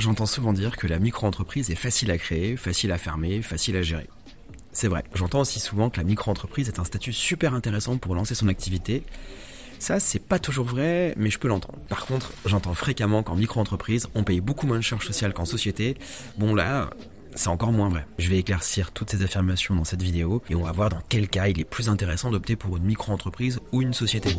j'entends souvent dire que la micro-entreprise est facile à créer, facile à fermer, facile à gérer. C'est vrai, j'entends aussi souvent que la micro-entreprise est un statut super intéressant pour lancer son activité. Ça, c'est pas toujours vrai, mais je peux l'entendre. Par contre, j'entends fréquemment qu'en micro-entreprise, on paye beaucoup moins de charges sociales qu'en société. Bon là, c'est encore moins vrai. Je vais éclaircir toutes ces affirmations dans cette vidéo et on va voir dans quel cas il est plus intéressant d'opter pour une micro-entreprise ou une société.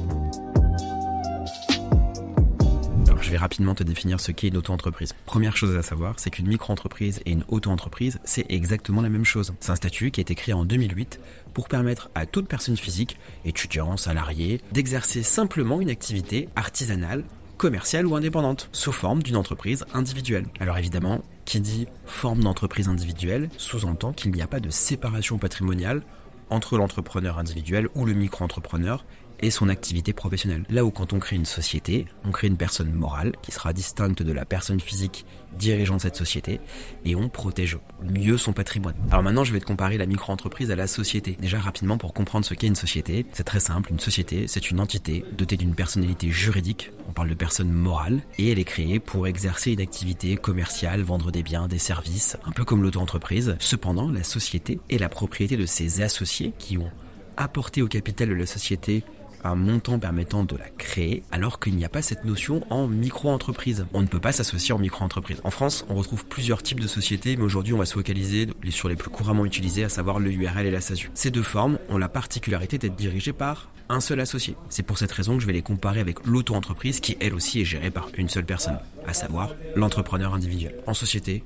Je vais rapidement te définir ce qu'est une auto-entreprise. Première chose à savoir, c'est qu'une micro-entreprise et une auto-entreprise, c'est exactement la même chose. C'est un statut qui a été créé en 2008 pour permettre à toute personne physique, étudiant, salarié, d'exercer simplement une activité artisanale, commerciale ou indépendante, sous forme d'une entreprise individuelle. Alors évidemment, qui dit forme d'entreprise individuelle sous-entend qu'il n'y a pas de séparation patrimoniale entre l'entrepreneur individuel ou le micro-entrepreneur et son activité professionnelle. Là où quand on crée une société, on crée une personne morale qui sera distincte de la personne physique dirigeant cette société et on protège mieux son patrimoine. Alors maintenant, je vais te comparer la micro-entreprise à la société. Déjà rapidement pour comprendre ce qu'est une société, c'est très simple. Une société, c'est une entité dotée d'une personnalité juridique, on parle de personne morale, et elle est créée pour exercer une activité commerciale, vendre des biens, des services, un peu comme l'auto-entreprise. Cependant, la société est la propriété de ses associés qui ont apporté au capital de la société un montant permettant de la créer, alors qu'il n'y a pas cette notion en micro-entreprise. On ne peut pas s'associer en micro-entreprise. En France, on retrouve plusieurs types de sociétés, mais aujourd'hui, on va se focaliser sur les plus couramment utilisés, à savoir le URL et la SASU. Ces deux formes ont la particularité d'être dirigées par un seul associé. C'est pour cette raison que je vais les comparer avec l'auto-entreprise, qui elle aussi est gérée par une seule personne, à savoir l'entrepreneur individuel. En société,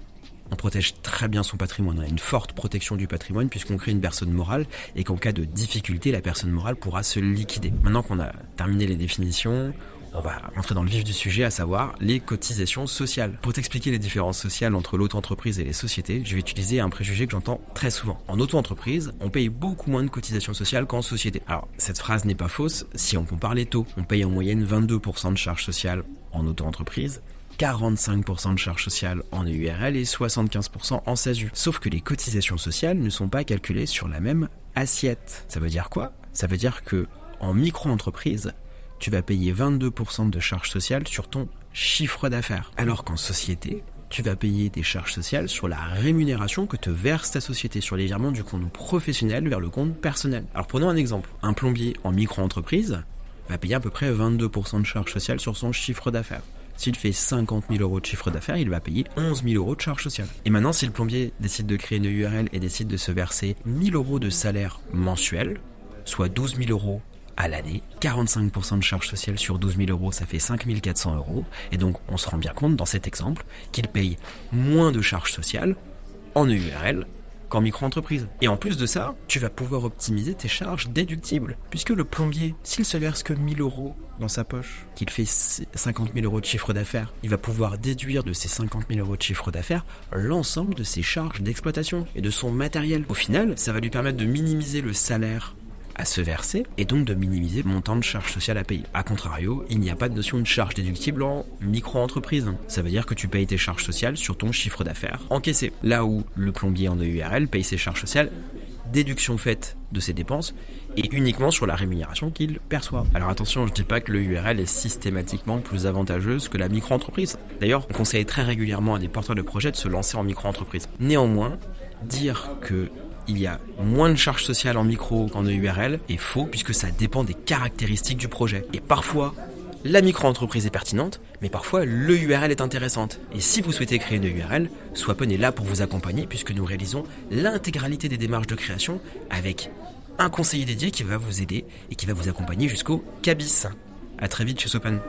on protège très bien son patrimoine. On a une forte protection du patrimoine puisqu'on crée une personne morale et qu'en cas de difficulté, la personne morale pourra se liquider. Maintenant qu'on a terminé les définitions, on va rentrer dans le vif du sujet, à savoir les cotisations sociales. Pour t'expliquer les différences sociales entre l'auto-entreprise et les sociétés, je vais utiliser un préjugé que j'entends très souvent. En auto-entreprise, on paye beaucoup moins de cotisations sociales qu'en société. Alors, cette phrase n'est pas fausse si on compare les taux. On paye en moyenne 22% de charges sociales en auto-entreprise, 45% de charges sociales en EURL et 75% en SASU. Sauf que les cotisations sociales ne sont pas calculées sur la même assiette. Ça veut dire quoi ? Ça veut dire que en micro-entreprise, tu vas payer 22% de charges sociales sur ton chiffre d'affaires. Alors qu'en société, tu vas payer des charges sociales sur la rémunération que te verse ta société, sur les virements du compte professionnel vers le compte personnel. Alors prenons un exemple. Un plombier en micro-entreprise va payer à peu près 22% de charges sociales sur son chiffre d'affaires. S'il fait 50 000 euros de chiffre d'affaires, il va payer 11 000 euros de charges sociales. Et maintenant, si le plombier décide de créer une URL et décide de se verser 1 000 euros de salaire mensuel, soit 12 000 euros à l'année, 45% de charges sociales sur 12 000 euros, ça fait 5 400 euros. Et donc, on se rend bien compte dans cet exemple qu'il paye moins de charges sociales en URL qu'en micro-entreprise. Et en plus de ça, tu vas pouvoir optimiser tes charges déductibles. Puisque le plombier, s'il se verse que 1 000 euros dans sa poche, qu'il fait 50 000 euros de chiffre d'affaires, il va pouvoir déduire de ces 50 000 euros de chiffre d'affaires l'ensemble de ses charges d'exploitation et de son matériel. Au final, ça va lui permettre de minimiser le salaire à se verser et donc de minimiser le montant de charges sociales à payer. A contrario, il n'y a pas de notion de charge déductible en micro-entreprise. Ça veut dire que tu payes tes charges sociales sur ton chiffre d'affaires encaissé. Là où le plombier en EURL paye ses charges sociales, déduction faite de ses dépenses et uniquement sur la rémunération qu'il perçoit. Alors attention, je dis pas que le URL est systématiquement plus avantageuse que la micro-entreprise. D'ailleurs, on conseille très régulièrement à des porteurs de projets de se lancer en micro-entreprise. Néanmoins, dire que il y a moins de charges sociales en micro qu'en EURL est faux puisque ça dépend des caractéristiques du projet. Et parfois, la micro-entreprise est pertinente, mais parfois l'EURL est intéressante. Et si vous souhaitez créer une EURL, Swapon est là pour vous accompagner puisque nous réalisons l'intégralité des démarches de création avec un conseiller dédié qui va vous aider et qui va vous accompagner jusqu'au CABIS. À très vite chez Swapon.